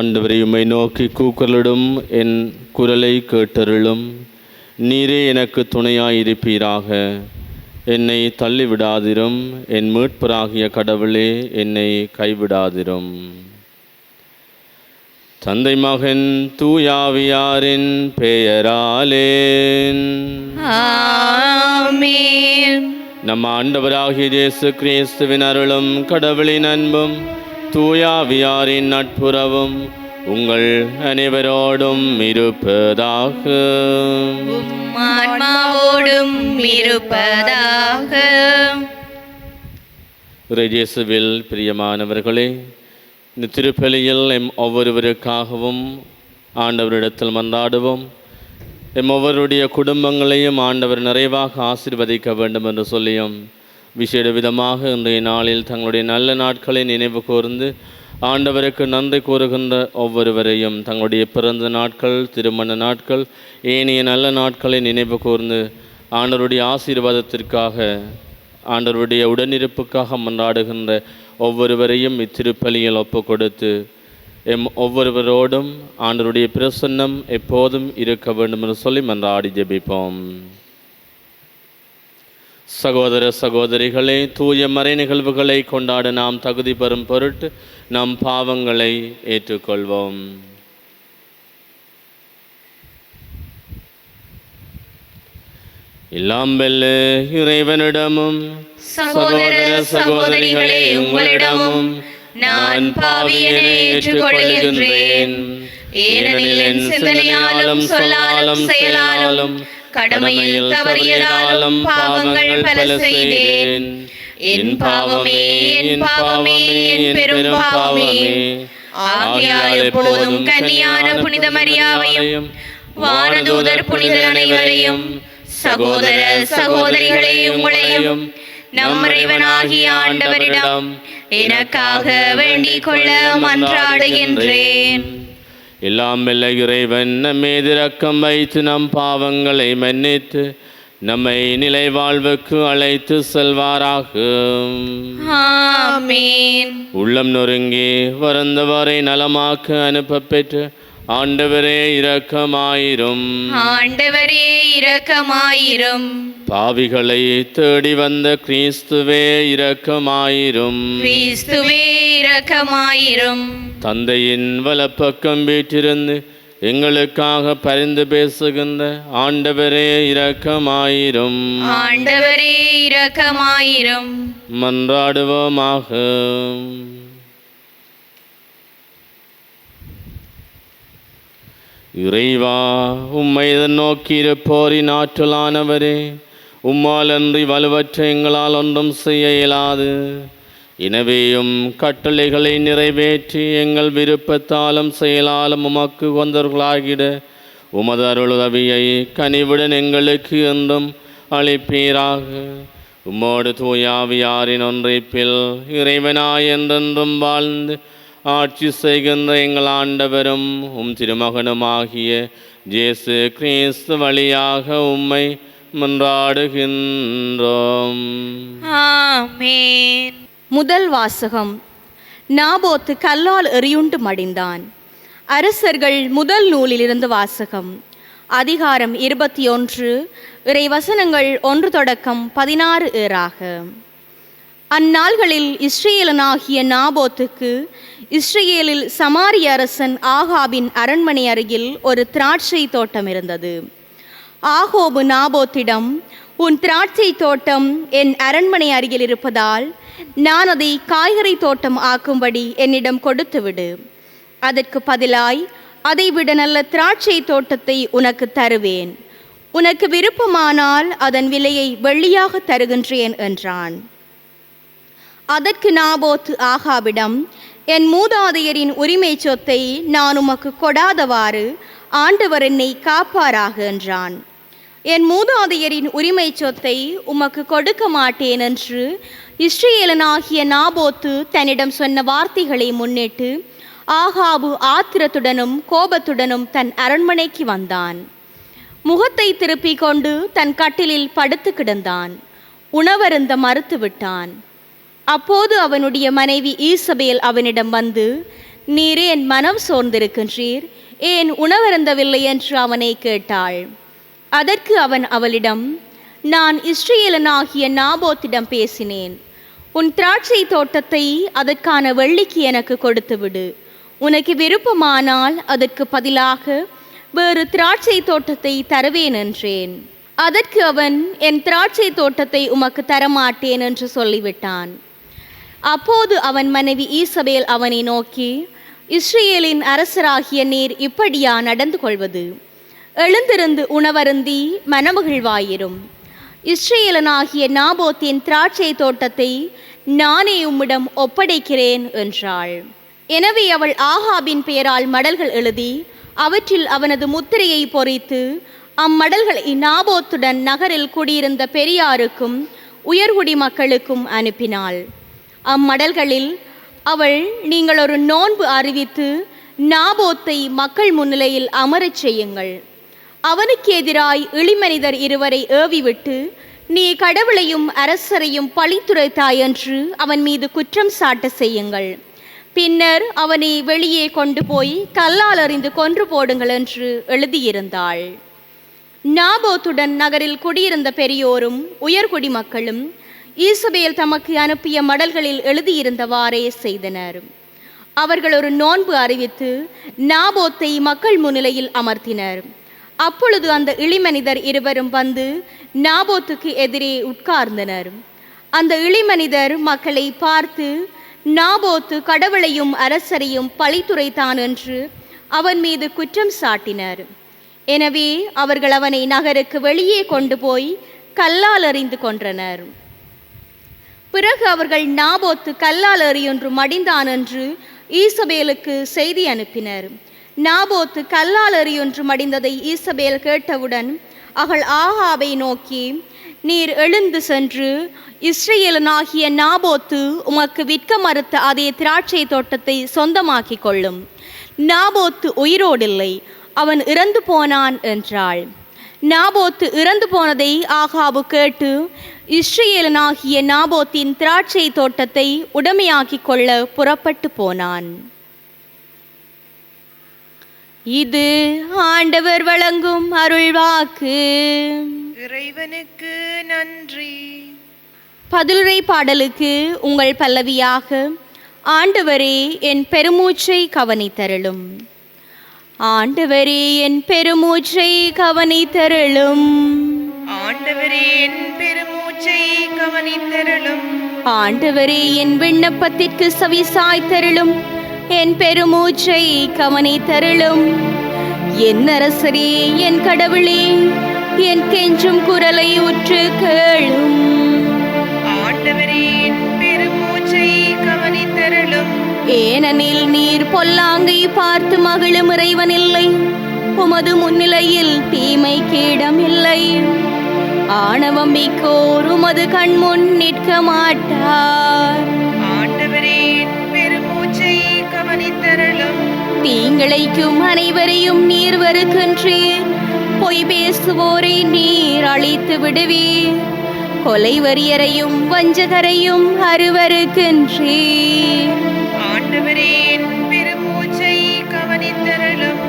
ஆண்டவரை உம்மை நோக்கி கூக்குரலிடும் என் குரலை கேட்டருளும். நீரே எனக்கு துணையாயிருப்பீராக. என்னை தள்ளிவிடாதிரும். என் மீட்பராகிய கடவுளே, என்னை கைவிடாதிரும். தந்தை மகன் தூயாவியாரின் பெயராலே ஆமென். நம் ஆண்டவராகிய இயேசு கிறிஸ்துவின் அருளும் கடவுளின் அன்பும் தூயாவியாரின் நட்புறவும் உங்கள் அனைவரோடும் இருப்பதாக. உம் ஆன்மாவோடும் இருப்பதாக. இயேசுவில் பிரியமானவர்களே, இந்த திருப்பலியில் எம் ஒவ்வொருவருக்காகவும் ஆண்டவரிடத்தில் மன்றாடுவோம். எம் ஒவ்வொருடைய குடும்பங்களையும் ஆண்டவர் நிறைவாக ஆசீர்வதிக்க வேண்டும் என்று சொல்லியும் விசேட விதமாக இன்றைய நாளில் தங்களுடைய நல்ல நாட்களை நினைவு கூர்ந்து ஆண்டவருக்கு நன்றி கூறுகின்ற ஒவ்வொருவரையும் தங்களுடைய பிறந்த நாட்கள், திருமண நாட்கள், ஏனைய நல்ல நாட்களை நினைவு கூர்ந்து ஆண்டவருடைய ஆசீர்வாதத்திற்காக, ஆண்டவருடைய உடனிருப்புக்காக மன்றாடுகின்ற ஒவ்வொருவரையும் இத்திருப்பலியில் ஒப்பு கொடுத்து எம் ஒவ்வொருவரோடும் ஆண்டவருடைய பிரசன்னம் எப்போதும் இருக்க வேண்டும் என்று சொல்லி மன்றாடி ஜெபிப்போம். சகோதர சகோதரிகளே, தூய மறை நிகழ்வுகளை கொண்டாட நாம் தகுதி பெறும் பொருட்டு நம் பாவங்களை ஏற்றுக்கொள்வோம். எல்லாம் வெல்ல இறைவனிடமும் சகோதர சகோதரிகளே, உங்களிடமும் நான் பாவியனை ஏற்றுக்கொள்கின்றேன். ஏனெனில் என் சிந்தனையாலும் சொல்லாலும் செயலாலும் கடமையில் தவறியதாலும் பாவங்கள் பல செய்தேன். என் பாவமே, என் பாவமே, என் பெரும் பாவமே. ஆகையால் எப்பொழுதும் கன்னியான புனித மரியாவையும் வானதூதர் புனிதர் அனைவரையும், சகோதர சகோதரிகளே உங்களையும் நம் இறைவனாகிய ஆண்டவரிடம் எனக்காக வேண்டிக் கொள்ள மன்றாடுகின்றேன். எல்லாம் வல்ல இறைவன் நம்மீது இரக்கம் வைத்து நம் பாவங்களை மன்னித்து நம்மை நிலை வாழ்வுக்கு அழைத்து செல்வாராக. ஆமென். உள்ளம் நொறுங்கி வருந்தவரை நலமாக்க அனுப்ப பெற்று ஆண்டவரே இரக்கமாயிரும். ஆண்டவரே இரக்கமாயிரும். பாவிகளை தேடி வந்த கிறிஸ்துவே இரக்கமாயிரும். கிறிஸ்துவே இரக்கமாயிரும். தந்தையின் வலப்பக்கம் வீற்றிருந்து எங்களுக்காக பரிந்து பேசுகின்ற ஆண்டவரே இரக்கமாயிரும். ஆண்டவரே இரக்கமாயிரும். மன்றாடுவோமாக. இறைவா, உம்மை நோக்கி இருப்போரின் ஆற்றலானவரே, உம்மால் அன்றி வலுவற்ற எங்களால் ஒன்றும் செய்ய இயலாது. எனவேயும் கட்டளைகளை நிறைவேற்றி எங்கள் விருப்பத்தாலும் செயலாலும் உமக்கு கொண்டவர்களாகிட உமது அருளுதவியை கனிவுடன் எங்களுக்கு என்றும் அளிப்பீராக. உம்மோடு தூயாவியாரின் ஒன்றைப்பில் இறைவனாய் என்றென்றும் வாழ்ந்து ஆட்சி செய்கின்ற எங்கள் ஆண்டவரும் உம் திருமகனுமாகிய இயேசு கிறிஸ்து வழியாக உம்மை மன்றாடுகின்றோம். ஆமென். முதல் வாசகம். நாபோத்து கல்லால் எறியுண்டு மடிந்தான். அரசர்கள் முதல் நூலிலிருந்து வாசகம். அதிகாரம் 21, இறைவசனங்கள் 1 தொடக்கம் 16 ஏறாக. அந்நாள்களில் இஸ்ரேலனாகிய நாபோத்துக்கு இஸ்ரேலில் சமாரிய அரசன் ஆகாபின் அரண்மனை அருகில் ஒரு திராட்சை தோட்டம் இருந்தது. ஆகோபு நாபோத்திடம், உன் திராட்சை தோட்டம் என் அரண்மனை அருகில் இருப்பதால் நான் அதை காய்கறி தோட்டம் ஆக்கும்படி என்னிடம் கொடுத்துவிடு. அதற்கு பதிலாய் அதைவிட நல்ல திராட்சை தோட்டத்தை உனக்கு தருவேன். உனக்கு விருப்பமானால் அதன் விலையை வெள்ளியாக தருகின்றேன் என்றான். அதற்கு நாபோத் ஆகாபிடம், என் மூதாதையரின் உரிமை சொத்தை நான் உமக்கு கொடாதவாறு ஆண்டவர் என்னை காப்பாராக என்றான். என் மூதாதையரின் உரிமை சொத்தை உமக்கு கொடுக்க மாட்டேன் என்று இஸ்ரேலனாகிய நாபோத்து தன்னிடம் சொன்ன வார்த்தைகளை முன்னிட்டு ஆகாபு ஆத்திரத்துடனும் கோபத்துடனும் தன் அரண்மனைக்கு வந்தான். முகத்தை திருப்பிக் கொண்டு தன் கட்டிலில் படுத்து கிடந்தான். உணவருந்த மறுத்து விட்டான். அப்போது அவனுடைய மனைவி ஈசபேல் அவனிடம் வந்து, நீர் ஏன் மனம் சோர்ந்திருக்கின்றீர், ஏன் உணவருந்தவில்லை என்று அவனை கேட்டாள். அதற்கு அவன் அவளிடம், நான் இஸ்ரவேலனாகிய நாபோத்திடம் பேசினேன். உன் திராட்சை தோட்டத்தை அதற்கான வெள்ளிக்கு எனக்கு கொடுத்துவிடு. உனக்கு விருப்பமானால் அதற்கு பதிலாக வேறு திராட்சை தோட்டத்தை தருவேன் என்றேன். அதற்கு அவன், என் திராட்சை தோட்டத்தை உமக்கு தரமாட்டேன் என்று சொல்லிவிட்டான். அப்போது அவன் மனைவி ஈசபேல் அவனை நோக்கி, இஸ்ரவேலின் அரசராகிய நீர் இப்படியா நடந்து கொள்வது? எழுந்திருந்து உணவருந்தி மனமகிழ்வாயிரும். இஸ்ரவேலனாகிய நாபோத்தின் திராட்சை தோட்டத்தை நானே உம்மிடம் ஒப்படைக்கிறேன் என்றாள். எனவே அவள் ஆகாபின் பெயரால் மடல்கள் எழுதி அவற்றில் அவனது முத்திரையை பொறித்து அம்மடல்களை நாபோத்துடன் நகரில் குடியிருந்த பெரியாருக்கும் உயர்குடி மக்களுக்கும் அனுப்பினாள். அம்மடல்களில் அவள், நீங்கள் ஒரு நோன்பு அறிவித்து நாபோத்தை மக்கள் முன்னிலையில் அமரச் செய்யுங்கள். அவனுக்கு எதிராய் இளிமனிதர் இருவரை ஏவிவிட்டு, நீ கடவுளையும் அரசரையும் பழித்துரைத்தாய் என்று அவன் மீது குற்றம் சாட்ட செய்யுங்கள். பின்னர் அவனை வெளியே கொண்டு போய் கல்லால் அறிந்து கொன்று போடுங்கள் என்று எழுதியிருந்தாள். நாபோத்துடன் நகரில் குடியிருந்த பெரியோரும் உயர்குடி மக்களும் ஈசபேல் தமக்கு அனுப்பிய மடல்களில் எழுதியிருந்தவாறே செய்தனர். அவர்கள் ஒரு நோன்பு அறிவித்து நாபோத்தை மக்கள் முன்னிலையில் அமர்த்தினர். அப்பொழுது அந்த இளிமனிதர் இருவரும் வந்து நாபோத்துக்கு எதிரே உட்கார்ந்தனர். அந்த இளிமனிதர் மக்களை பார்த்து, நாபோத்து கடவுளையும் அரசரையும் பழித்துரைத்தான் என்று அவன் மீது குற்றம் சாட்டினர். எனவே அவர்கள் அவனை நகருக்கு வெளியே கொண்டு போய் கல்லால் எறிந்து கொன்றனர். பிறகு அவர்கள், நாபோத்து கல்லால் எறியொன்று மடிந்தான் என்று ஈசபேலுக்கு செய்தி அனுப்பினர். நாபோத்து கல்லால் எறியொன்று மடிந்ததை ஈசபேல் கேட்டவுடன் அவள் ஆகாபை நோக்கி, நீர் எழுந்து சென்று இஸ்ரவேலனாகிய நாபோத்து உமக்கு விற்க மறுத்த அதே திராட்சை தோட்டத்தை சொந்தமாக்கி கொள்ளும். நாபோத்து உயிரோடில்லை, அவன் இறந்து போனான் என்றாள். நாபோத்து இறந்து போனதை ஆகாபு கேட்டு இஸ்ரவேலனாகிய நாபோத்தின் திராட்சை தோட்டத்தை உடைமையாக்கி கொள்ள புறப்பட்டு போனான். இது ஆண்டவர் வழங்கும் அருள்வாக்கு. இறைவனுக்கு நன்றி. பதிலுரை பாடலுக்கு உங்கள் பல்லவியாக, ஆண்டவரே என் பெருமூச்சை கவனித்தருளும். ஆண்டவரே என் பெருமூச்சை கவனித்தருளும். ஆண்டவரே என் பெருமூச்சை கவனித்தருளும். ஆண்டவரே என் விண்ணப்பத்திற்கு செவிசாய்த்தருளும். என் பெருமூச்சை கவனித்தருளும். என் அரசரே, என் கடவுளே, என் கெஞ்சும் குரலை உற்று கேளும். ஆண்டவரே என் பெருமூச்சை கவனித்தருளும். ஏனெனில் நீர் பொல்லாங்கை பார்த்து மகிழும் இறைவனில்லை. உமது முன்னிலையில் தீமைக்கு இடமில்லை. ஆணவம் மிக்கோர் உமது கண்முன் நிற்க மாட்டார். ஆண்டவரே என் பெருமூச்சை கவனித்தருளும். தீங்கிழைக்கும் அனைவரையும் நீர் வெறுக்கின்றீர். பொய் பேசுவோரை நீர் அழித்து விடுவீர். கொலைவரியரையும் வஞ்சகரையும் அருவருக்கின்றீர். ஆண்டவரே என் பெருமூச்சை கவனித்தருளும்.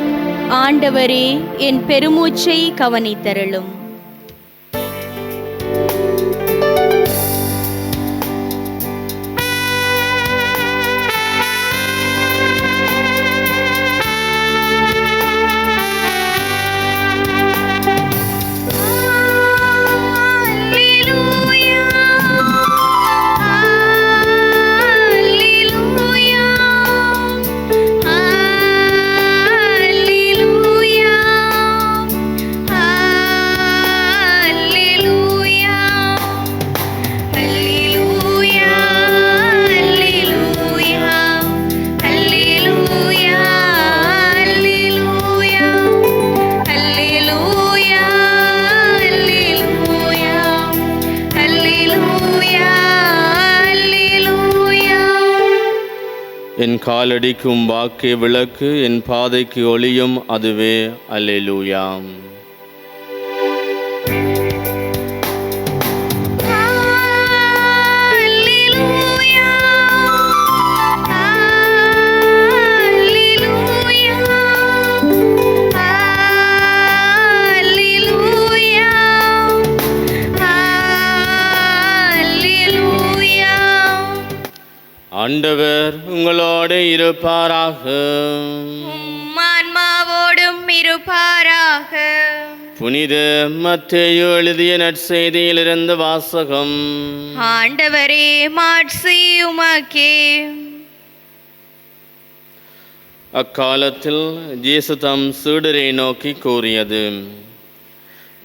ஆண்டவரே என் பெருமூச்சை கவனித்தருளும். என் காலடிக்கும் வாக்கே விளக்கு, என் பாதைக்கு ஒளியும் அதுவே. அல்லேலூயா. ஆண்டவர் உங்களோடு இருப்பாராக. உம் ஆன்மாவோடும் இருப்பாராக. புனித மத்தேயு எழுதிய நற்செய்தியிலிருந்து வாசகம். ஆண்டவரே, மாட்சி உமக்கே. அக்காலத்தில் இயேசு தம் சீடரை நோக்கி கூறியது: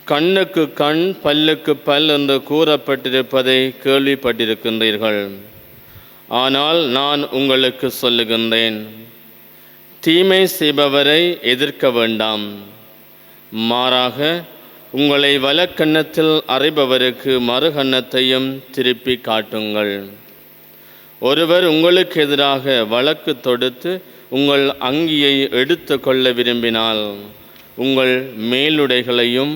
கண்ணுக்கு கண், பல்லுக்கு பல் என்று கூறப்பட்டிருப்பதை கேள்விப்பட்டிருக்கின்றீர்கள். ஆனால் நான் உங்களுக்கு சொல்லுகின்றேன், தீமை செய்பவரை எதிர்க்க வேண்டாம். மாறாக உங்களை வலக்கன்னத்தில் அறைபவருக்கு மறுகன்னத்தையும் திருப்பி காட்டுங்கள். ஒருவர் உங்களுக்கு எதிராக வழக்கு தொடுத்து உங்கள் அங்கியை எடுத்து கொள்ள விரும்பினால் உங்கள் மேலுடைகளையும்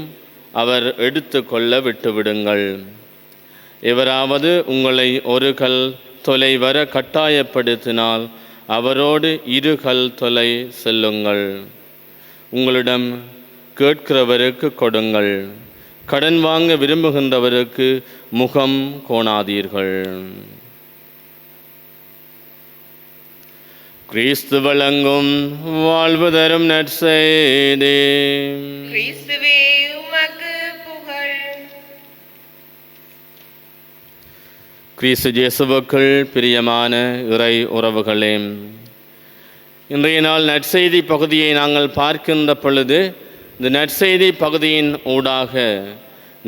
அவர் எடுத்து கொள்ள விட்டுவிடுங்கள். எவராவது உங்களை ஒரு கல் தொலை வர கட்டாயப்படுத்தினால் அவரோடு 2 கல் தொலை செல்லுங்கள். உங்களிடம் கேட்கிறவருக்கு கொடுங்கள். கடன் வாங்க விரும்புகின்றவருக்கு முகம் கோணாதீர்கள். கிறிஸ்து வழங்கும் வாழ்வு தரும் நற்செய்தி. கிறிஸ்துவே உமக்கு புகழ். கிறிஸ்து இயேசுவுக்குள் பிரியமான இறை உறவுகளே, இன்றைய நாள் நற்செய்தி பகுதியை நாங்கள் பார்க்கின்ற பொழுது, இந்த நற்செய்தி பகுதியின் ஊடாக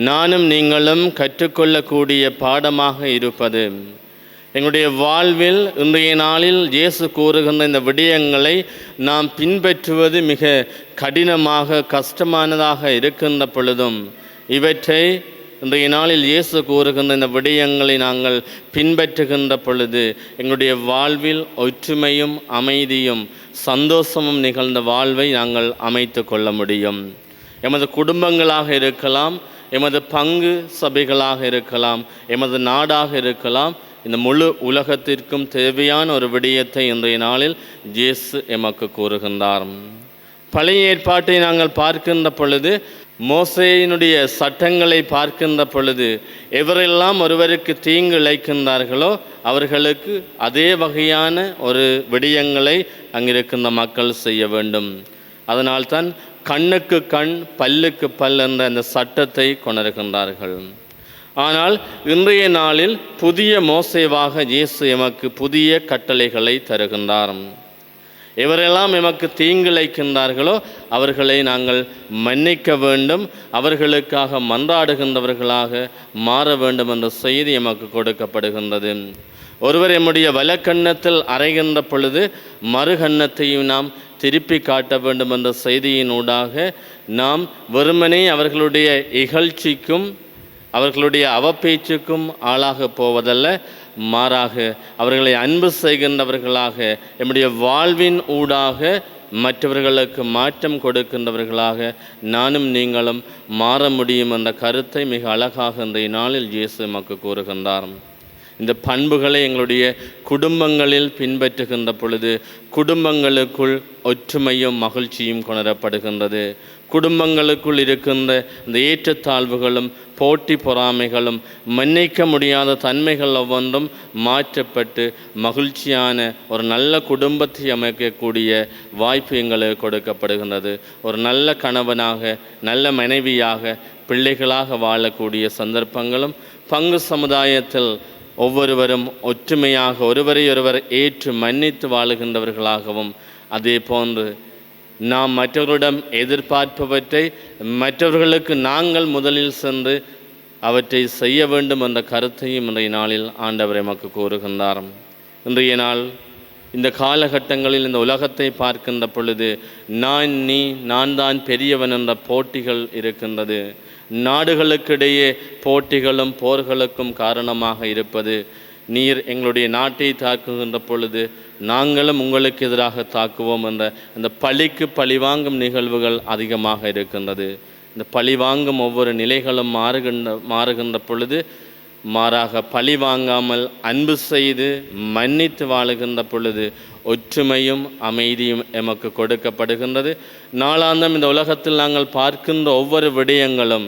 நானும் நீங்களும் கற்றுக்கொள்ளக்கூடிய பாடமாக இருப்பது, எங்களுடைய வாழ்வில் இன்றைய நாளில் இயேசு கூறுகின்ற இந்த விடயங்களை நாம் பின்பற்றுவது மிக கடினமாக கஷ்டமானதாக இருக்கின்ற பொழுதும், இவற்றை இன்றைய நாளில் இயேசு கூறுகின்ற இந்த விடயங்களை நாங்கள் பின்பற்றுகின்ற பொழுது எங்களுடைய வாழ்வில் ஒற்றுமையும் அமைதியும் சந்தோஷமும் நிகழ்ந்த வாழ்வை நாங்கள் அமைத்து கொள்ள முடியும். எமது குடும்பங்களாக இருக்கலாம், எமது பங்கு சபைகளாக இருக்கலாம், எமது நாடாக இருக்கலாம், இந்த முழு உலகத்திற்கும் தேவையான ஒரு விடயத்தை இன்றைய நாளில் இயேசு எமக்கு கூறுகின்றார். பழைய ஏற்பாட்டை நாங்கள் பார்க்கின்ற பொழுது, மோசேயினுடைய சட்டங்களை பார்க்கின்ற பொழுது, எவரெல்லாம் ஒருவருக்கு தீங்கு இழைக்கின்றார்களோ அவர்களுக்கு அதே வகையான ஒரு விடயங்களை அங்கிருக்கின்ற மக்கள் செய்ய வேண்டும். அதனால்தான் கண்ணுக்கு கண், பல்லுக்கு பல் என்ற அந்த சட்டத்தை கொணர்கின்றார்கள். ஆனால் இன்றைய நாளில் புதிய மோசேவாக இயேசு எமக்கு புதிய கட்டளைகளை தருகின்றார். எவரெல்லாம் எமக்கு தீங்கிழைக்கின்றார்களோ அவர்களை நாங்கள் மன்னிக்க வேண்டும், அவர்களுக்காக மன்றாடுகின்றவர்களாக மாற வேண்டும் என்ற செய்தி எமக்கு கொடுக்கப்படுகின்றது. ஒருவர் எம்முடைய வலக்கன்னத்தில் அறைகின்ற பொழுது மறுகன்னத்தையும் நாம் திருப்பி காட்ட வேண்டும் என்ற செய்தியினூடாக நாம் வெறுமனே அவர்களுடைய இகழ்ச்சிக்கும் அவர்களுடைய அவப்பேச்சுக்கும் ஆளாக போவதல்ல, மாறாக அவர்களை அன்பு செய்கின்றவர்களாக நம்முடைய வாழ்வின் ஊடாக மற்றவர்களுக்கு மாற்றம் கொடுக்கின்றவர்களாக நானும் நீங்களும் மாற முடியும் என்ற கருத்தை மிக அழகாக இன்றைய நாளில் இயேசு நமக்கு கூறுகின்றார். இந்த பண்புகளை எங்களுடைய குடும்பங்களில் பின்பற்றுகின்ற பொழுது குடும்பங்களுக்குள் ஒற்றுமையும் மகிழ்ச்சியும் கொணரப்படுகின்றது. குடும்பங்களுக்குள் இருக்கின்ற இந்த ஏற்றத்தாழ்வுகளும் போட்டி பொறாமைகளும் மன்னிக்க முடியாத தன்மைகள் ஒவ்வொன்றும் மாற்றப்பட்டு மகிழ்ச்சியான ஒரு நல்ல குடும்பத்தை அமைக்கக்கூடிய வாய்ப்பு எங்களுக்கு கொடுக்கப்படுகின்றது. ஒரு நல்ல கணவனாக, நல்ல மனைவியாக, பிள்ளைகளாக வாழக்கூடிய சந்தர்ப்பங்களும் பங்கு சமுதாயத்தில் ஒவ்வொருவரும் ஒற்றுமையாக ஒருவரையொருவர் ஏற்று மன்னித்து வாழுகின்றவர்களாகவும், அதே போன்று நாம் மற்றவர்களிடம் எதிர்பார்ப்பவற்றை மற்றவர்களுக்கு நாங்கள் முதலில் சென்று அவற்றை செய்ய வேண்டும் என்ற கருத்தையும் இன்றைய நாளில் ஆண்டவர் எமக்கு கூறுகின்றார். இன்றைய நாள் இந்த காலகட்டங்களில் இந்த உலகத்தை பார்க்கின்ற பொழுது நான் தான் பெரியவன் என்ற போட்டிகள் இருக்கின்றது. நாடுகளுக்கிடையே போட்டிகளும் போர்களுக்கும் காரணமாக இருப்பது, நீர் எங்களுடைய நாட்டை தாக்குகின்ற பொழுது நாங்களும் உங்களுக்கு எதிராக தாக்குவோம் என்ற அந்த பழிக்கு பழிவாங்கும் நிகழ்வுகள் அதிகமாக இருக்கின்றது. இந்த பழிவாங்கும் ஒவ்வொரு நிலைகளும் மாறுகின்ற பொழுது மாறாக பழி வாங்காமல் அன்பு செய்து மன்னித்து வாழுகின்ற பொழுது ஒற்றுமையும் அமைதியும் எமக்கு கொடுக்கப்படுகின்றது. நாளாந்தம் இந்த உலகத்தில் நாங்கள் பார்க்கின்ற ஒவ்வொரு விடயங்களும்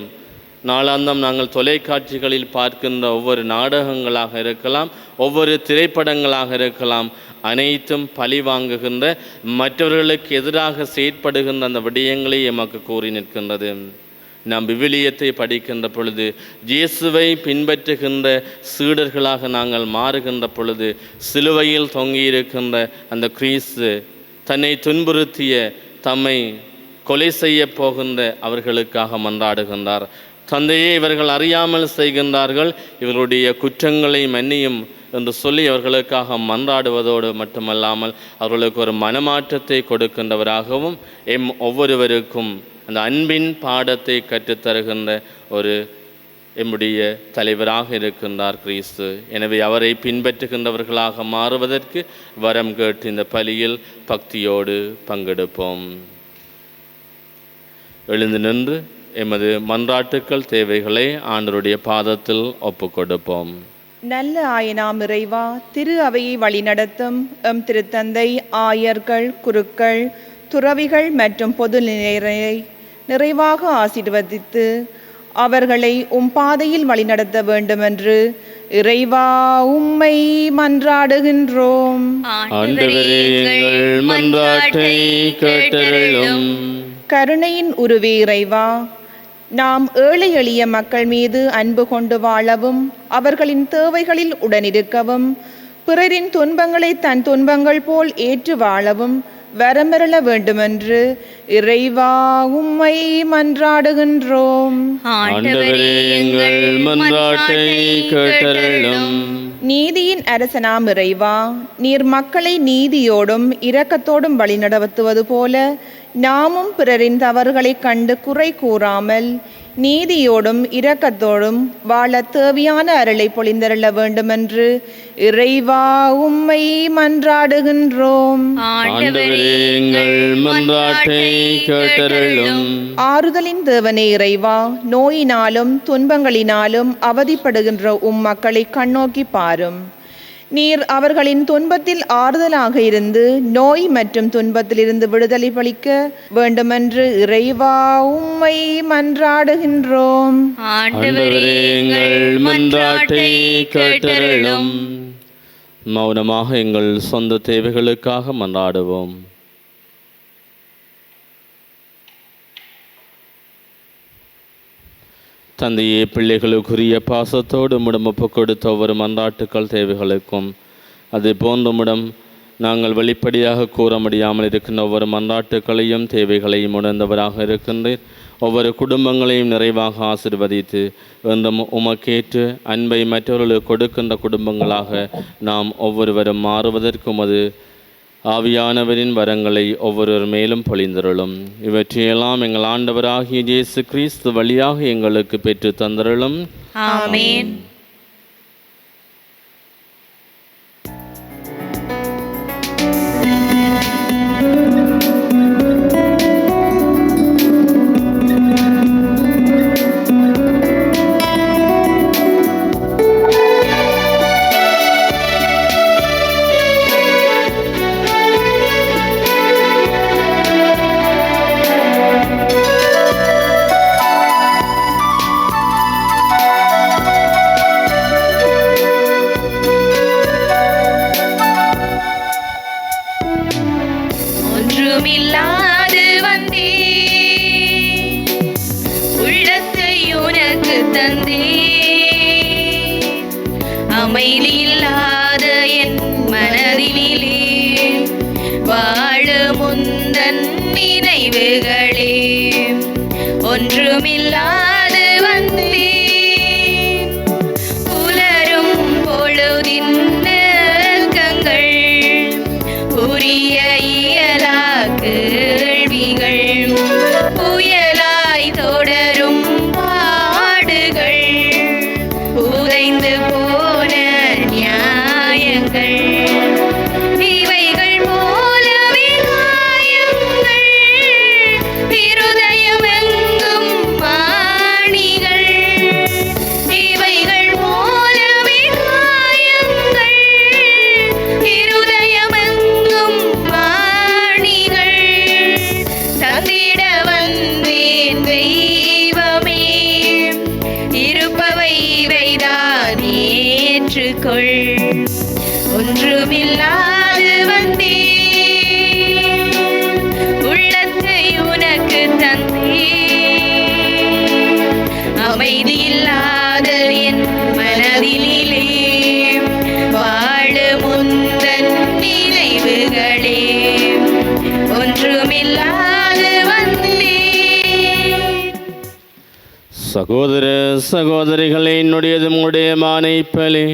நாளாந்தம் நாங்கள் தொலைக்காட்சிகளில் பார்க்கின்ற ஒவ்வொரு நாடகங்களாக இருக்கலாம், ஒவ்வொரு திரைப்படங்களாக இருக்கலாம், அனைத்தும் பழி வாங்குகின்ற, மற்றவர்களுக்கு எதிராக செயற்படுகின்ற அந்த விடயங்களை எமக்கு கூறி நிற்கின்றது. நாம் விவிலியத்தை படிக்கின்ற பொழுது, இயேசுவை பின்பற்றுகின்ற சீடர்களாக நாங்கள் மாறுகின்ற பொழுது, சிலுவையில் தொங்கியிருக்கின்ற அந்த கிறிஸ்து தன்னை துன்புறுத்திய, தம்மை கொலை செய்ய போகின்ற அவர்களுக்காக மன்றாடுகின்றார். தந்தையே, இவர்கள் அறியாமல் செய்கின்றார்கள், இவர்களுடைய குற்றங்களை மன்னியும் என்று சொல்லி அவர்களுக்காக மன்றாடுவதோடு மட்டுமல்லாமல் அவர்களுக்கு ஒரு மனமாற்றத்தை கொடுக்கின்றவராகவும் ஒவ்வொருவருக்கும் அந்த அன்பின் பாடத்தை கற்றுத்தருகின்ற ஒரு எம்முடைய தலைவராக இருக்கின்றார் கிறிஸ்து. எனவே அவரை பின்பற்றுகின்றவர்களாக மாறுவதற்கு வரம் கேட்டு இந்த பலியில் பக்தியோடு பங்கெடுப்போம். எழுந்து நின்று எமது மன்றாட்டுக்கள் தேவைகளை ஆண்டவருடைய பாதத்தில் ஒப்பு கொடுப்போம். நல்ல ஆயனாம் இறைவா, திரு அவையை வழிநடத்தும் எம் திருத்தந்தை, ஆயர்கள், குருக்கள், துறவிகள் மற்றும் பொது நிலையரை நிறைவாக ஆசீர்வதித்து அவர்களை உம் பாதையில் வழிநடத்த வேண்டுமென்று இறைவா உம்மை மன்றாடுகின்றோம். ஆண்டவரே, எங்கள் மன்றாட்டை கேட்டருளும். கருணையின் உருவே இறைவா, நாம் ஏழை எளிய மக்கள் மீது அன்பு கொண்டு வாழவும், அவர்களின் தேவைகளில் உடனிருக்கவும், பிறரின் துன்பங்களை தன் துன்பங்கள் போல் ஏற்று வாழவும் வரமருள வேண்டுமென்று இறைவா உம்மை மன்றாடுகின்றோம். ஆண்டவரே, எங்கள் மன்றாட்டை கேட்டருளும். நீதியின் அரசனாம் இறைவா, நீர் மக்களை நீதியோடும் இரக்கத்தோடும் வழிநடத்துவது போல நாமும் பிறரின் தவறுகளை கண்டு குறை கூறாமல் நீதியோடும் இரக்கத்தோடும் வாழ தேவையான அருளை பொழிந்தருள வேண்டுமென்று இறைவா உம்மை மன்றாடுகின்றோம். ஆண்டவரே, எங்கள் மன்றாட்டை கேட்டருளும். ஆறுதலின் தேவனே இறைவா, நோயினாலும் துன்பங்களினாலும் அவதிப்படுகின்ற உம் மக்களை கண்ணோக்கி பாரும். நீர் அவர்களின் துன்பத்தில் ஆறுதலாக இருந்து நோய் மற்றும் துன்பத்திலிருந்து விடுதலை பளிக்க வேண்டுமென்று இறைவா உம்மை மன்றாடுகின்றோம். ஆண்டவரே, எங்கள் மன்றாட்டை கேட்டருளும். மௌனமாக எங்கள் சொந்த தேவைகளுக்காக மன்றாடுவோம். தந்தையே, பிள்ளைகளுக்குரிய பாசத்தோடு உம்மிடம் ஒப்பு கொடுத்த ஒவ்வொரு மன்றாட்டுக்கள் தேவைகளுக்கும், அது போன்ற உம்மிடம் நாங்கள் வெளிப்படையாக கூற முடியாமல் இருக்கின்ற ஒவ்வொரு மன்றாட்டுக்களையும் தேவைகளையும் உணர்ந்தவராக இருக்கின்றேன். ஒவ்வொரு குடும்பங்களையும் நிறைவாக ஆசீர்வதித்து என்றும் உமக்கேற்று அன்பை மற்றவர்களுக்கு கொடுக்கின்ற குடும்பங்களாக நாம் ஒவ்வொருவரும் மாறுவதற்கும் அது ஆவியானவரின் வரங்களை ஒவ்வொருவர் மேலும் பொழிந்தருளும். இவற்றையெல்லாம் எங்கள் ஆண்டவராகிய இயேசு கிறிஸ்து வழியாக எங்களுக்கு பெற்று தந்தருளும். ஆமென். ஒன்றுமில்லாது வந்தே உள்ளத்தை உனக்கு தந்தே, அமைதி இல்லாத என் மனதினிலே வாழ முந்தன் நினைவுகளே. ஒன்றுமில்லாது வந்தே புலரும் பொழுதின் நெருக்கங்கள் புரிய இயலா கேள்விகள், புயலாய் தொடரும் பாடுகள், புதைந்து போன நியாயங்கள், இவைகள் போலவே காயங்கள் இருதயம் எங்கும் மாறுதல். ஏற்றுக்கொள். ஒன்றுமில்லாது வந்தேன், உள்ளத்தை உனக்கு தந்தேன். அமைதியில்லாத என் மனதினிலே வாழும் உந்தன் நினைவுகளே. ஒன்றுமில்லாது வந்தேன். சகோதர சகோதரிகளே, என்னுடையது உங்களுடைய மானைப்பலே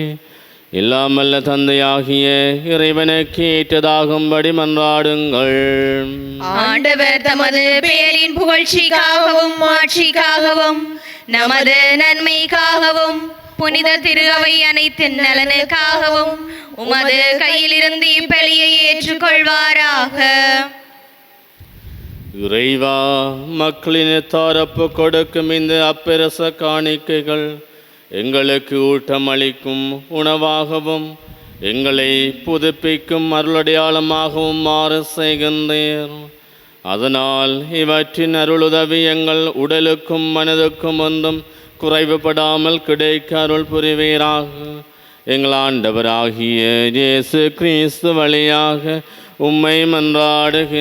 இல்லாமல்ல தந்தையாகிய இறைவனுக்கு ஏற்றதாகும்படி மன்றாடுங்கள். ஆண்டவர் தமது பெயரின் புகழ்ச்சிக்காகவும் மாட்சிக்காகவும் நமது நன்மைக்காகவும் புனித திரு அவை அனைத்தின் நலனுக்காகவும் உமது கையிலிருந்து இப்பலியை ஏற்றுக்கொள்வாராக. இறைவா, மக்களினத்தார் ஒப்பு கொடுக்கும் இந்த அப்பரச காணிக்கைகள் எங்களுக்கு ஊட்டம் அளிக்கும் உணவாகவும் எங்களை புதுப்பிக்கும் அருளடையாளமாகவும் மாற செய்கின்றீர். அதனால் இவற்றின் அருளுதவி எங்கள் உடலுக்கும் மனதுக்கும் ஒன்றும் குறைவுபடாமல் கிடைக்க அருள் புரிவீராக. எங்கள் ஆண்டவராகிய இயேசு கிறிஸ்து வழியாக உம்மை மன்றாடுகின்றோம்.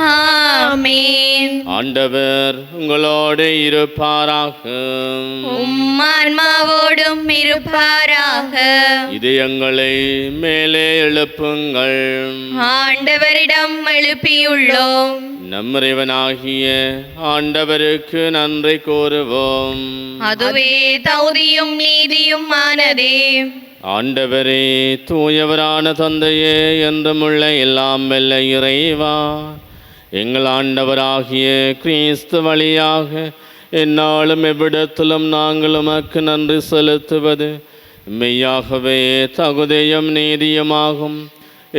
ஆமென். ஆண்டவர் உங்களோடு இருப்பாராக. உம் ஆன்மாவோடும் இருப்பாராக. இதயங்களை மேலே எழுப்புங்கள். ஆண்டவரிடம் எழுப்பியுள்ளோம். நம் இறைவனாகிய ஆண்டவருக்கு நன்றி கூறுவோம். அதுவே தகுதியும் நீதியும் ஆனதே. ஆண்டவரே, தூயவரான தந்தையே, என்றுமுள்ள எல்லாம் வல்ல இறைவா, எங்கள் ஆண்டவராகிய கிறிஸ்து வழியாக எந்நாளும் எவ்விடத்திலும் நாங்கள் உமக்கு நன்றி செலுத்துவது மெய்யாகவே தகுதியும் நீதியுமாகும்.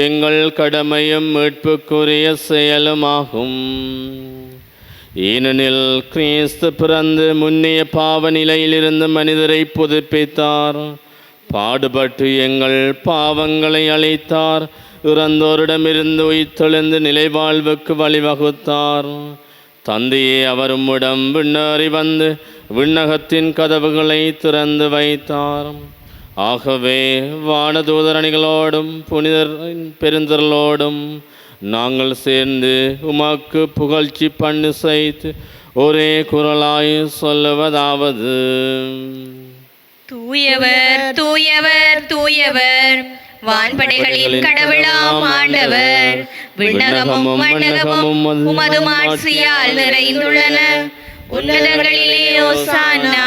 எங்கள் கடமையும் மீட்புக்குரிய செயலுமாகும். ஏனெனில் கிறிஸ்து பிறந்து முன்னைய பாவ நிலையிலிருந்து மனிதரை புதுப்பித்தார். பாடுபட்டு எங்கள் பாவங்களை அழித்தார். இறந்தோரிடமிருந்து உயிர்த்தெழுந்து நிலைவாழ்வுக்கு வழிவகுத்தார். தந்தையே, அவர் உம்மிடம் விண்ணேறி வந்து விண்ணகத்தின் கதவுகளை திறந்து வைத்தார். ஆகவே வானதூதரணிகளோடும் புனிதர் பெருந்திரளோடும் நாங்கள் சேர்ந்து உமக்கு புகழ்ச்சி பண்ணு செய்து ஒரே குரலாய் சொல்லுவதாவது: தூயவர் தூயவர் தூயவர், வான்படைகளின் கடவுளாம் ஆண்டவர். விண்ணகமும் மண்ணகமும் உமது மாட்சியால் நிறைந்துள்ளன. உன்னதங்களிலே ஓசானா.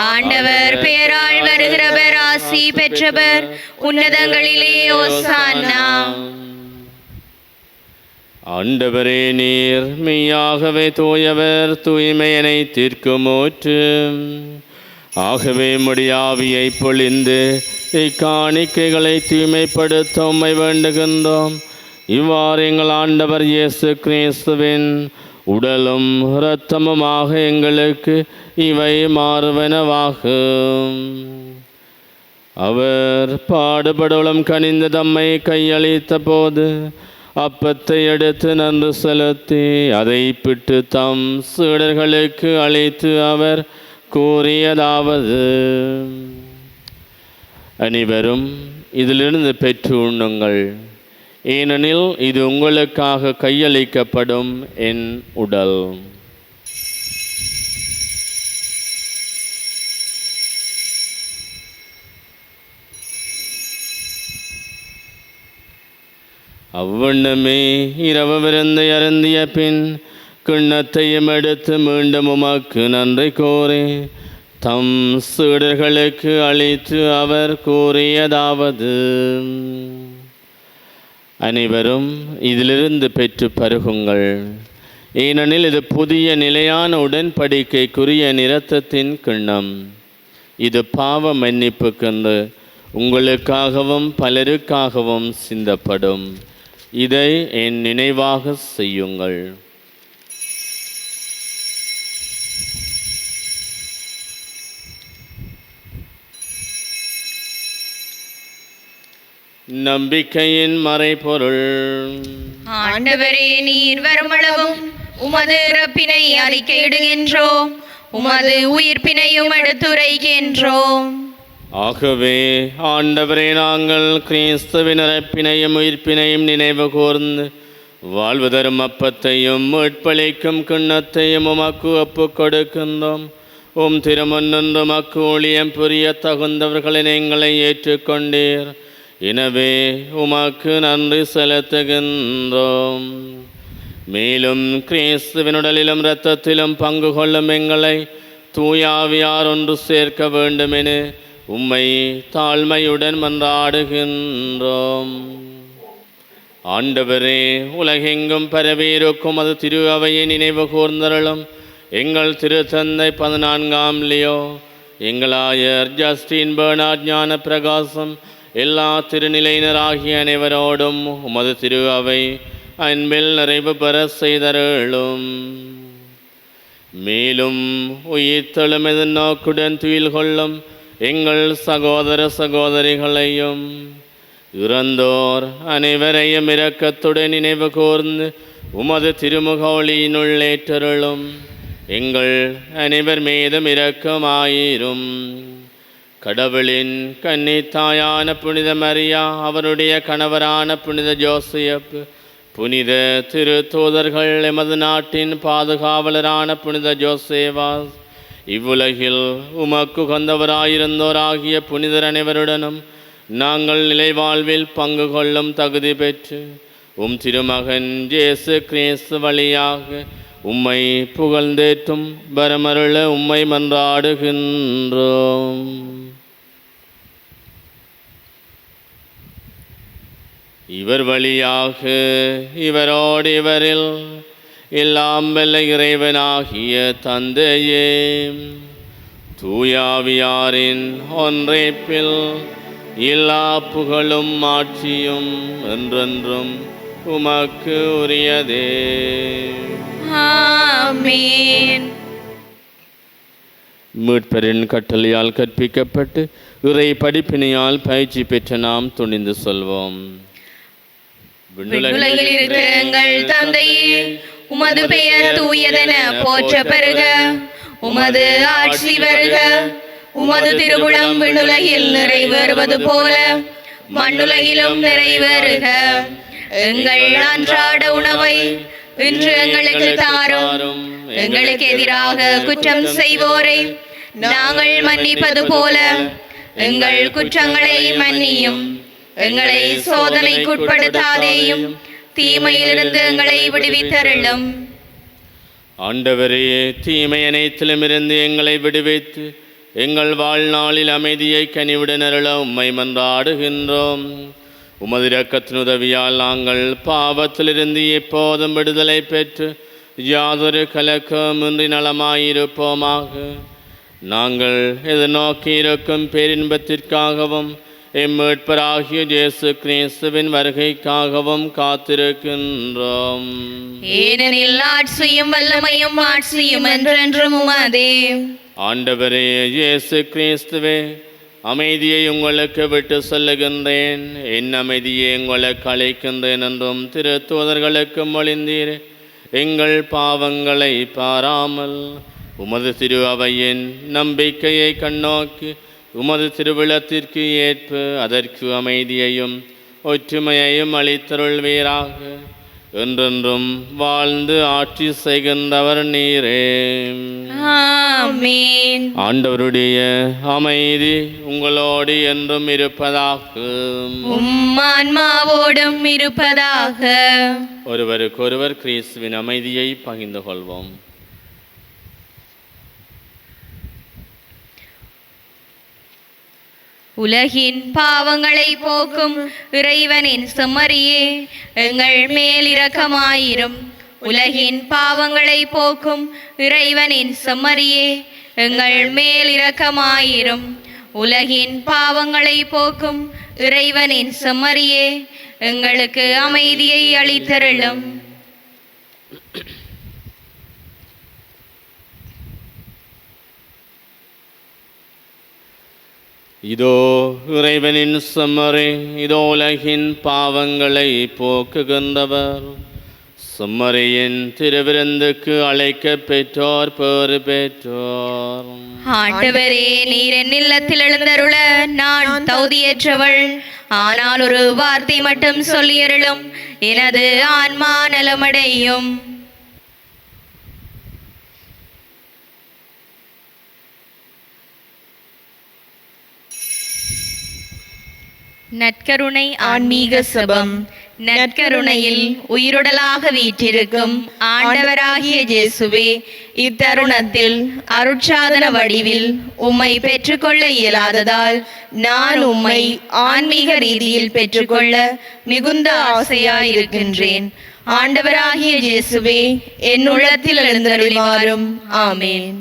ஆண்டவர் பெயரால் வருகிறவர் ஆசி பெற்றவர். உன்னதங்களிலே ஓசானா. ஆண்டவரே, நீர் மெய்யாகவே தூயவர், தூய்மையனை தீர்க்கும் ஊற்று. ஆகவே முடியாவியை பொழிந்து இக்காணிக்கைகளை தூய்மைப்படுத்த உம்மை வேண்டுகின்றோம். இவ்வாறு எங்கள் ஆண்டவர் இயேசு கிறிஸ்துவின் உடலும் இரத்தமுமாக எங்களுக்கு இவை மாறுவனவாகும். அவர் பாடுபடலும் கனிந்து தம்மை கையளித்த போது அப்பத்தை எடுத்து நன்றி செலுத்தி அதை பிட்டு தம் சீடர்களுக்கு அளித்து அவர் கூறியதாவது: அனைவரும் இதிலிருந்து பெற்று உண்ணுங்கள், ஏனெனில் இது உங்களுக்காக கையளிக்கப்படும் என் உடல். அவ்வண்ணமே இரவு விருந்தை அருந்திய பின் கிண்ணத்தையும் எடுத்து மீண்டும் உமக்கு நன்றி கூறி தம் சீடர்களுக்கு அளித்து அவர் கூறியதாவது: அனைவரும் இதிலிருந்து பெற்று பருகுங்கள், ஏனெனில் இது புதிய நிலையான உடன்படிக்கைக்குரிய இரத்தத்தின் கிண்ணம். இது பாவ மன்னிப்புக்கென்று உங்களுக்காகவும் பலருக்காகவும் சிந்தப்படும். இதை என் நினைவாக செய்யுங்கள். நம்பிக்கையின் மறைபொருள். ஆண்டவரே, நீர் வருமளவும் உமது இறப்பினை அறிக்கையிடுகின்றோம், உமது உயிர்ப்பினையும் எடுத்துரைக்கின்றோம். ஆகவே ஆண்டவரே, நாங்கள் கிறிஸ்துவின் இறப்பினையும் உயிர்ப்பினையும் நினைவு கூர்ந்து வாழ்வு தரும் அப்பத்தையும் மீட்பளிக்கும் கிண்ணத்தையும் உமக்கு ஒப்புக் கொடுக்கின்றோம். திருமுன்னின்று உமக்கு ஊழியம் புரிய தகுந்தவர்களை எங்களை ஏற்றுக்கொண்டீர். எனவே உமக்கு நன்றி செலுத்துகின்றோம். மேலும் கிறிஸ்துவின் உடலிலும் இரத்தத்திலும் பங்கு கொள்ளும் எங்களை தூயாவியார் ஒன்று சேர்க்க வேண்டுமென உம்மை தாழ்மையுடன் மன்றாடுகின்றோம். ஆண்டவரே, உலகெங்கும் பரவியிருக்கும் அது திரு அவையை நினைவு கூர்ந்தருளும். எங்கள் திருத்தந்தை 14ஆம் லியோ, எங்களாயர் ஜஸ்டின் பெர்னார்ட், ஞான பிரகாசம், எல்லா திருநிலையினராகிய அனைவரோடும் உமது திரு அவை அன்பில் நிறைவு பெற செய்தருளும். மேலும் உயிர்த்தெழும் எதிர்நோக்குடன் துயில் கொள்ளும் எங்கள் சகோதர சகோதரிகளையும் இறந்தோர் அனைவரையும் இரக்கத்துடன் நினைவு கூர்ந்து உமது திருமுக ஒளியினுள்ளேற்றருளும். எங்கள் அனைவர் மீதும் இரக்கமாயிரும். கடவுளின் கன்னித்தாயான புனித மரியா, அவருடைய கணவரான புனித ஜோசப், புனித திரு தூதர்கள், எமது நாட்டின் பாதுகாவலரான புனித ஜோசேவாஸ், இவ்வுலகில் உமக்கு உகந்தவராயிருந்தோராகிய புனிதர் அனைவருடனும் நாங்கள் நிலைவாழ்வில் பங்கு கொள்ளும் தகுதி பெற்று திருமகன் இயேசு கிறிஸ்து வழியாக உம்மை புகழ்ந்தேற்றும் வரமருள உம்மை மன்றாடுகின்றோம். இவர் வழியாக இவரோடு இவரில் எல்லாம் வல்ல இறைவனாகிய தந்தையே, தூயாவியாரின் ஒன்றைப்பில் எல்லா புகழும் ஆட்சியும் என்றென்றும் உமக்கு உரியதே. ஆமென். மீட்பரின் கட்டளையால் கற்பிக்கப்பட்டு இறை படிப்பினையால் பயிற்சி பெற்ற நாம் துணிந்து சொல்வோம். விண்ணுலகில் இருக்கிற எங்கள் தந்தையே, உமது பெயர் தூயதென போற்ற பெறுக. உமது ஆட்சி வருக. உமது திருவுளம் விண்ணுலகில் நிறைவேறுவது போல மண்ணுலகிலும் நிறைவேறுக. எங்கள் அன்றாட உணவை இன்று எங்களுக்கு தாரும். எங்களுக்கு எதிராக குற்றம் செய்வோரை நாங்கள் மன்னிப்பது போல எங்கள் குற்றங்களை மன்னியும். எங்களை சோதனைக்குட்படுத்தாதேயும், தீமையிலிருந்து எங்களை விடுவித்தருளும். ஆண்டவரே, தீமை அனைத்திலும் இருந்து எங்களை விடுவித்து எங்கள் வாழ்நாளில் அமைதியை கனிவுடன் அருள உம்மை மன்றாடுகின்றோம். உமது இரக்கத்தின் உதவியால் நாங்கள் பாவத்திலிருந்து எப்போதும் விடுதலை பெற்று யாதொரு கலக்கமின்றி நலமாயிருப்போமாக. நாங்கள் எதிர்நோக்கி இருக்கும் பேரின்பத்திற்காகவும் எம்மீட்பராகிய இயேசு கிறிஸ்துவின் வருகைக்காகவும் காத்திருக்கின்றோம். ஏனெனில் ஆட்சியும் வல்லமையும் ஆட்சியும் என்றென்றும் உமதே. ஆண்டவரே இயேசு கிறிஸ்துவே, அமைதியை உங்களுக்கு விட்டு சொல்லுகின்றேன், என் அமைதியை உங்களுக்கு அளிக்கின்றேன் என்றும் திரு தூதர்களுக்கு மொழிந்தீர். எங்கள் பாவங்களை பாராமல் உமது திரு அவையின் நம்பிக்கையை கண்ணோக்கி உமது திருவிழத்திற்கு ஏற்ப அதற்கு அமைதியையும் ஒற்றுமையையும் அளித்தருள்வீராக. என்றென்றும் வாழ்ந்து ஆட்சி செய்கின்றவர் நீரே. ஆமென். ஆண்டவருடைய அமைதி உங்களோடு என்றும் இருப்பதாக. ஆன்மாவோடும் இருப்பதாக. ஒருவருக்கொருவர் கிறிஸ்துவின் அமைதியை பகிர்ந்து கொள்வோம். உலகின் பாவங்களை போக்கும் இறைவனின் செம்மறியே, எங்கள் மேல் இரக்கமாயிரும். உலகின் பாவங்களை போக்கும் இறைவனின் செம்மறியே, எங்கள் மேல் இரக்கமாயிரும். உலகின் பாவங்களை போக்கும் இறைவனின் செம்மறியே, எங்களுக்கு அமைதியை அளித்தருளும். இதோ இறைவனின் செம்மறி, இதோ உலகின் பாவங்களை போக்குகின்றவர். சும்மரியின் திருவிருந்துக்கு அழைக்க பெற்றோர் பேறு பெற்றோர். ஆண்டவரே, நீர் என் இல்லத்தில் எழுந்தருள நான் தகுதியற்றவள். ஆனால் ஒரு வார்த்தை மட்டும் சொல்லியருளும், எனது ஆன்மா நலமடையும். நற்கருணை ஆன்மீக சபம். நற்கருணையில் உயிருடலாக வீற்றிருக்கும் ஆண்டவராகிய இயேசுவே, இத்தருணத்தில் அருட்சாதன வடிவில் உம்மை பெற்றுக்கொள்ள இயலாததால் நான் உம்மை ஆன்மீக ரீதியில் பெற்றுக்கொள்ள மிகுந்த ஆசையாயிருக்கின்றேன். ஆண்டவராகிய இயேசுவே, என் உள்ளத்தில் எழுந்தருளிவாரும். ஆமேன்.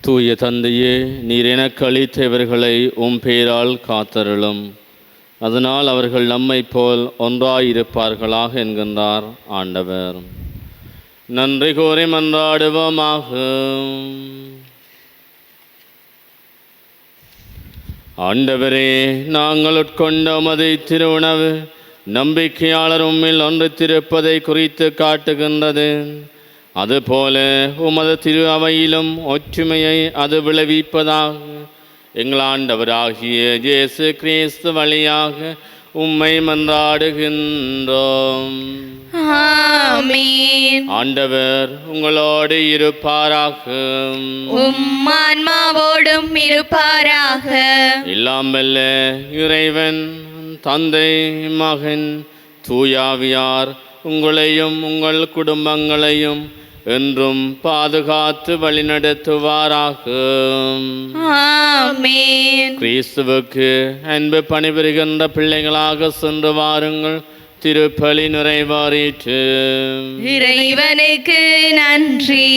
தூய தந்தையே, நீர் எனக்கு அளித்த இவர்களை உம் பேரால் காத்தருளும். அதனால் அவர்கள் நம்மை போல் ஒன்றாயிருப்பார்களாக என்கின்றார் ஆண்டவர். நன்றி கூறி மன்றாடுவோமாக. ஆண்டவரே, நாங்கள் உட்கொண்ட உமது திருவுணவு நம்பிக்கையாளர் உம்மில் ஒன்றித்திருப்பதை குறித்து காட்டுகின்றது. அதுபோல உமது திரு அவையிலும் ஒற்றுமையை அது விளைவிப்பதாக எங்கள் ஆண்டவராகிய இயேசு கிறிஸ்து வழியாக உம்மை மன்றாடுகின்றோம். ஆமென். ஆண்டவர் உங்களோடு இருப்பாராக. உம் ஆன்மாவோடும் இருப்பாராக. எல்லாம் வல்ல இறைவன் தந்தை, மகன், தூயாவியார் உங்களையும் உங்கள் குடும்பங்களையும் என்றும் பாதுகாத்து வழிநடத்துவாராக. ஆமென். கிறிஸ்துவுக்கு அன்பு பணிபுரிகின்ற பிள்ளைகளாக சென்று வாருங்கள். திருப்பலி நிறைவாயிற்று. இறைவனுக்கு நன்றி.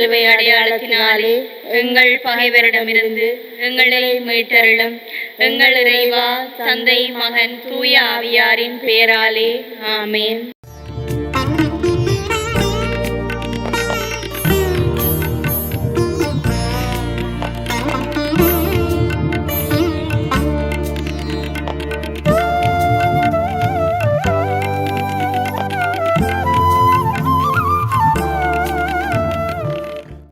சிலுவை அடையாளத்தினாலே எங்கள் பகைவரிடமிருந்து எங்களை மீட்டருளும். எங்கள் இறைவா, தந்தை, மகன், தூய ஆவியாரின் பெயராலே ஆமென்.